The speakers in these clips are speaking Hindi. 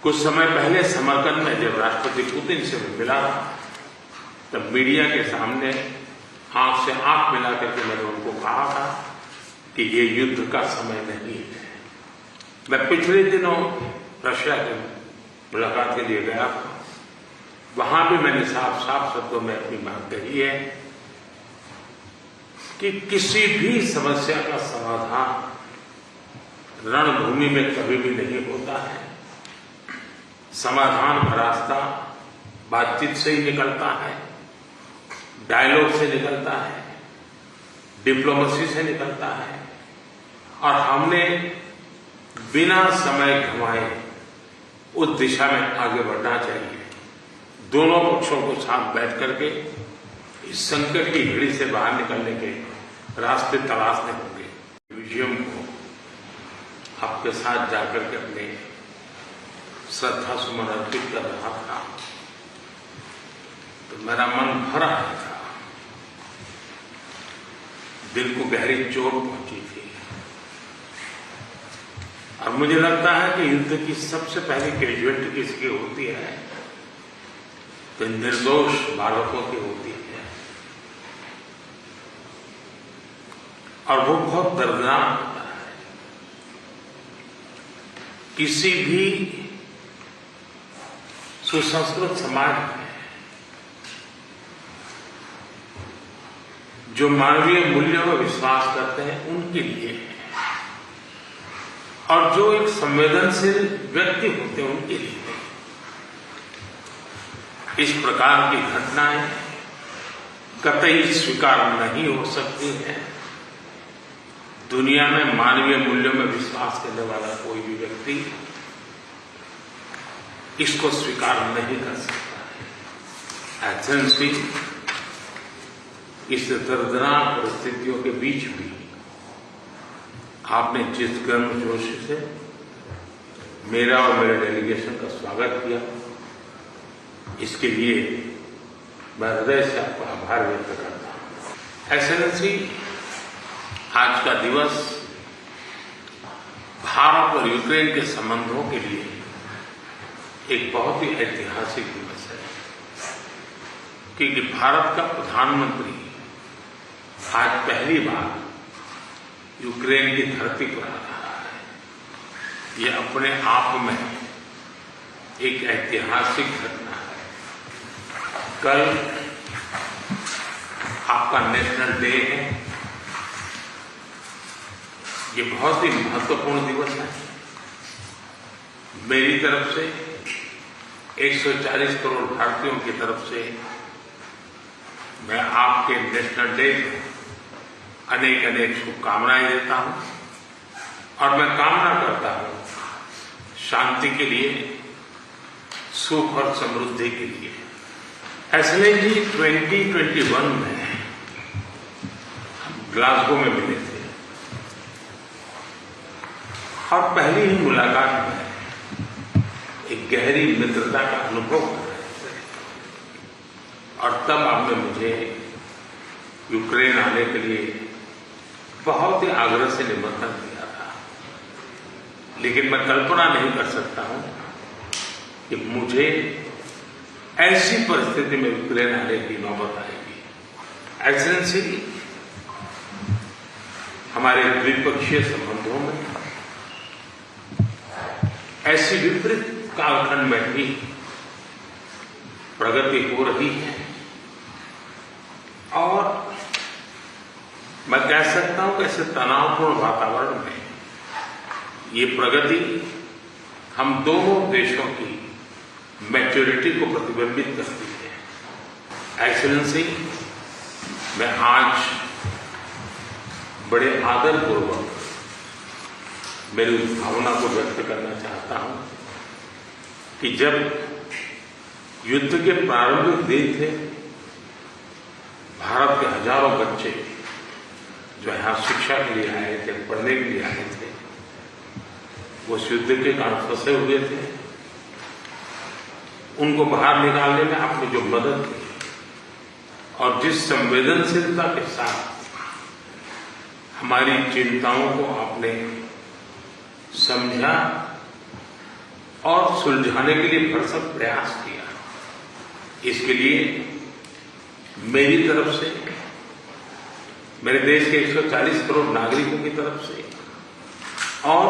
कुछ समय पहले समरकंद में जब राष्ट्रपति पुतिन से मिला तब मीडिया के सामने आंख से आंख मिला करके मैंने उनको कहा था कि ये युद्ध का समय नहीं है। मैं पिछले दिनों रशिया की मुलाकात के लिए गया था, वहां भी मैंने साफ साफ शब्दों में अपनी बात कही है कि किसी भी समस्या का समाधान रणभूमि में कभी भी नहीं होता है। समाधान का रास्ता बातचीत से ही निकलता है, डायलॉग से निकलता है, डिप्लोमेसी से निकलता है, और हमने बिना समय गंवाए उस दिशा में आगे बढ़ना चाहिए। दोनों पक्षों को साथ बैठ करके इस संकट की घड़ी से बाहर निकलने के रास्ते तलाशने होंगे। म्यूजियम को आपके साथ जाकर के अपने श्रद्धा सुमन अर्पित कर रहा था तो मेरा मन भर आया था, दिल को गहरी चोट पहुंची थी। और मुझे लगता है कि युद्ध की सबसे पहली कैजुअलिटी किसकी होती है तो निर्दोष बालकों की होती है, और वो बहुत दर्दनाक होता है। किसी भी सुसंस्कृत समाज में जो मानवीय मूल्यों में विश्वास करते हैं उनके लिए, और जो एक संवेदनशील व्यक्ति होते हैं उनके लिए इस प्रकार की घटनाएं कतई स्वीकार नहीं हो सकती हैं। दुनिया में मानवीय मूल्यों में विश्वास करने वाला कोई भी व्यक्ति इसको स्वीकार नहीं कर सकता है। एथेंस इस दर्दनाक परिस्थितियों के बीच भी आपने जिस गर्मजोशी से मेरा और मेरे डेलीगेशन का स्वागत किया, इसके लिए मैं हृदय से आपका आभार व्यक्त करता हूं। एक्सेलेंसी, आज का दिवस भारत और यूक्रेन के संबंधों के लिए एक बहुत ही ऐतिहासिक दिवस है, क्योंकि भारत का प्रधानमंत्री आज पहली बार यूक्रेन की धरती पर आ रहा है। यह अपने आप में एक ऐतिहासिक घटना है। कल आपका नेशनल डे है, ये बहुत ही महत्वपूर्ण दिवस है। मेरी तरफ से 140 करोड़ भारतीयों की तरफ से मैं आपके नेशनल डे अनेक अनेक शुभकामनाएं देता हूं, और मैं कामना करता हूं शांति के लिए, सुख और समृद्धि के लिए। एक्सेलेंसी, 2021 में ग्लासगो में मिले थे और पहली ही मुलाकात में एक गहरी मित्रता का अनुभव कर रहे थे, और तब आपने मुझे यूक्रेन आने के लिए बहुत ही आग्रह से निमंत्रण दिया था। लेकिन मैं कल्पना नहीं कर सकता हूं कि मुझे ऐसी परिस्थिति में यूक्रेन आने की नौबत आएगी। एक्सेलेंसी, हमारे द्विपक्षीय संबंधों में ऐसी विपरीत कालखंड में भी प्रगति हो रही है, और मैं कह सकता हूं कि ऐसे तनावपूर्ण वातावरण में ये प्रगति हम दोनों देशों की मैच्योरिटी को प्रतिबिंबित करती है। एक्सेलेंसी, मैं आज बड़े आदरपूर्वक मेरी उस भावना को व्यक्त करना चाहता हूं कि जब युद्ध के प्रारंभिक दिन थे, भारत के हजारों बच्चे जो यहां शिक्षा के लिए आए थे, पढ़ने के लिए आए थे, वो उस युद्ध के कारण फंसे हुए थे। उनको बाहर निकालने में आपने जो मदद की और जिस संवेदनशीलता के साथ हमारी चिंताओं को आपने समझा, और सुलझाने के लिए भरसक प्रयास किया। इसके लिए मेरी तरफ से, मेरे देश के 140 करोड़ नागरिकों की तरफ से और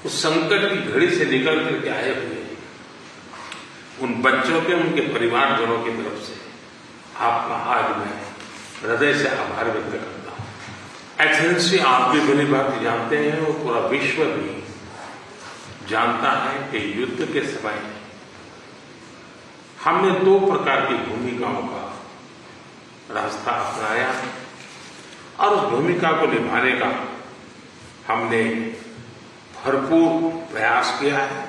उस संकट की घड़ी से निकल करके आए हुए उन बच्चों के, उनके परिवारजनों की तरफ से आपका आज मैं हृदय से आभार व्यक्त करता हूं। एक्सेलेंसी, आप भी भली भांति जानते हैं और पूरा विश्व भी जानता है कि युद्ध के समय हमने 2 प्रकार की भूमिकाओं का रास्ता अपनाया और उस भूमिका को निभाने का हमने भरपूर प्रयास किया है।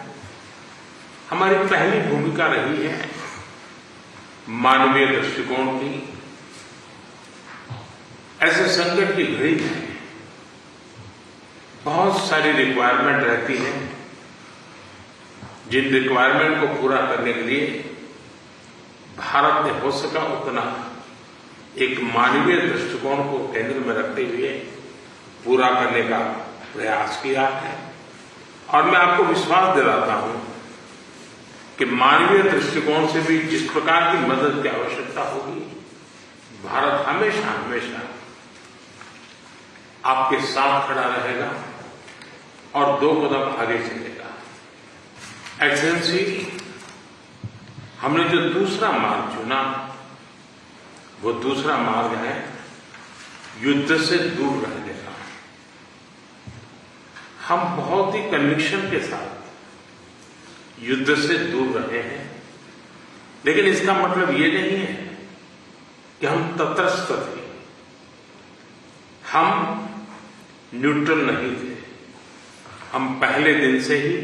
हमारी पहली भूमिका रही है मानवीय दृष्टिकोण की। ऐसे संकट की घड़ी में बहुत सारी रिक्वायरमेंट रहती है, जिन रिक्वायरमेंट को पूरा करने के लिए भारत ने हो सका उतना एक मानवीय दृष्टिकोण को केंद्र में रखते हुए पूरा करने का प्रयास किया है। और मैं आपको विश्वास दिलाता हूं कि मानवीय दृष्टिकोण से भी जिस प्रकार की मदद की आवश्यकता होगी, भारत हमेशा हमेशा आपके साथ खड़ा रहेगा और 2 कदम आगे चलेगा। एक्सेलेंसी, हमने जो दूसरा मार्ग चुना वो दूसरा मार्ग है युद्ध से दूर रहने का। हम बहुत ही कन्विक्शन के साथ युद्ध से दूर रहे हैं, लेकिन इसका मतलब ये नहीं है कि हम तटस्थ थे, हम न्यूट्रल नहीं थे। हम पहले दिन से ही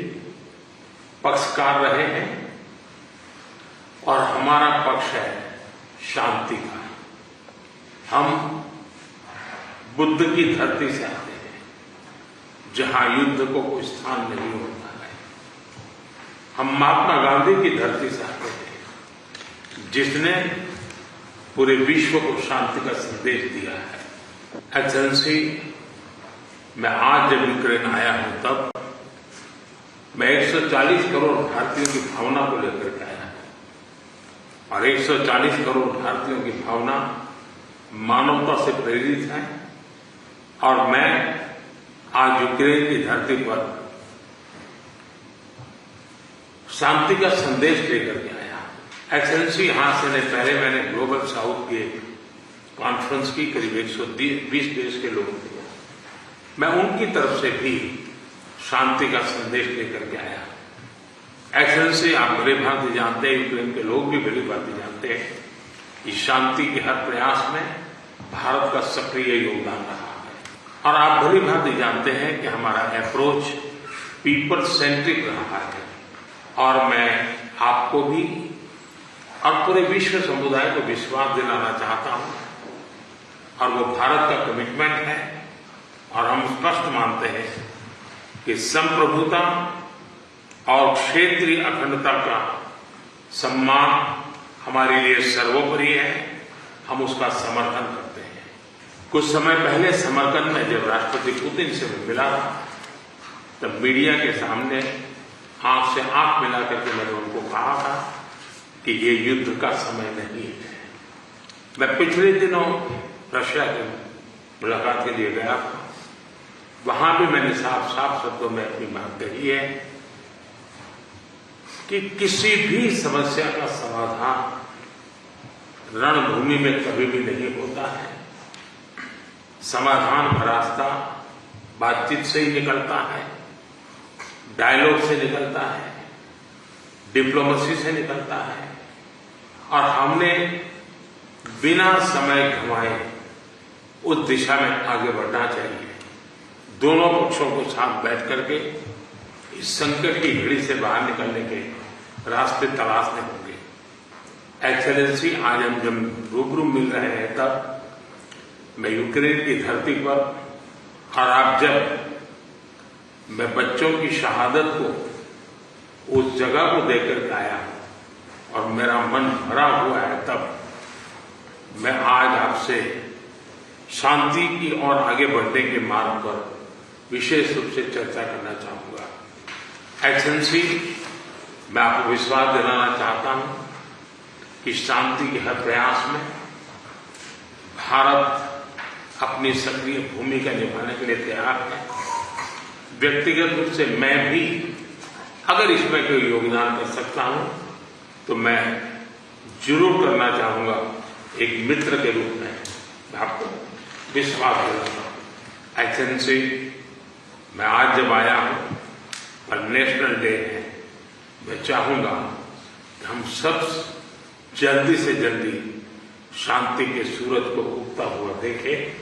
पक्षकार रहे हैं और हमारा पक्ष है शांति का। हम बुद्ध की धरती से आते हैं जहां युद्ध को कोई स्थान नहीं होता है। हम महात्मा गांधी की धरती से आते हैं जिसने पूरे विश्व को शांति का संदेश दिया है। एक्सेलेंसी, मैं आज जब यूक्रेन आया हूं तब मैं 140 करोड़ भारतीयों की भावना को लेकर के आया हूं और 140 करोड़ भारतीयों की भावना मानवता से प्रेरित है। और मैं आज यूक्रेन की धरती पर शांति का संदेश लेकर के आया। एक्सेलेंसी, यहां से पहले मैंने ग्लोबल साउथ की एक कॉन्फ्रेंस की, करीब 120 देश के लोग थे। मैं उनकी तरफ से भी शांति का संदेश लेकर के आया। एक्सेलेंसी, आप भली भांति जानते हैं, यूक्रेन के लोग भी भली भांति जानते हैं कि शांति के हर प्रयास में भारत का सक्रिय योगदान रहा है। और आप भली भांति जानते हैं कि हमारा अप्रोच पीपल सेंट्रिक रहा है। और मैं आपको भी और पूरे विश्व समुदाय को विश्वास दिलाना चाहता हूं, और वो भारत का कमिटमेंट है। और हम स्पष्ट मानते हैं कि संप्रभुता और क्षेत्रीय अखंडता का सम्मान हमारे लिए सर्वोपरि है। हम उसका समर्थन करते हैं। कुछ समय पहले समरकंद में जब राष्ट्रपति पुतिन से मिला तब मीडिया के सामने आंख से आंख मिला करके मैंने उनको कहा था कि ये युद्ध का समय नहीं है। मैं पिछले दिनों रशिया की मुलाकात के लिए गया था। वहां भी मैंने साफ साफ शब्दों में अपनी बात कही है कि किसी भी समस्या का समाधान रणभूमि में कभी भी नहीं होता है। समाधान का रास्ता बातचीत से ही निकलता है, डायलॉग से निकलता है, डिप्लोमेसी से निकलता है। और हमने बिना समय गंवाए उस दिशा में आगे बढ़ना चाहिए। दोनों पक्षों को साथ बैठ करके इस संकट की घड़ी से बाहर निकलने के रास्ते तलाशने होंगे। एक्सेलेंसी, आज हम जब रूबरू मिल रहे हैं तब मैं यूक्रेन की धरती पर, और आप जब मैं बच्चों की शहादत को उस जगह को देख कर आया और मेरा मन भरा हुआ है, तब मैं आज आपसे शांति की ओर आगे बढ़ने के मार्ग पर विशेष रूप से चर्चा करना चाहूंगा। एक्सेलेंसी, मैं आपको विश्वास दिलाना चाहता हूं कि शांति के हर प्रयास में भारत अपनी सक्रिय भूमिका निभाने के लिए तैयार है। व्यक्तिगत रूप से मैं भी अगर इसमें कोई योगदान कर सकता हूं तो मैं जरूर करना चाहूंगा। एक मित्र के रूप में मैं आपको विश्वास दिलाता हूं। एक्सेलेंसी, मैं आज जब आया हूं और नेशनल डे है, मैं चाहूंगा कि हम सब जल्दी से जल्दी शांति के सूरज को उगता हुआ देखें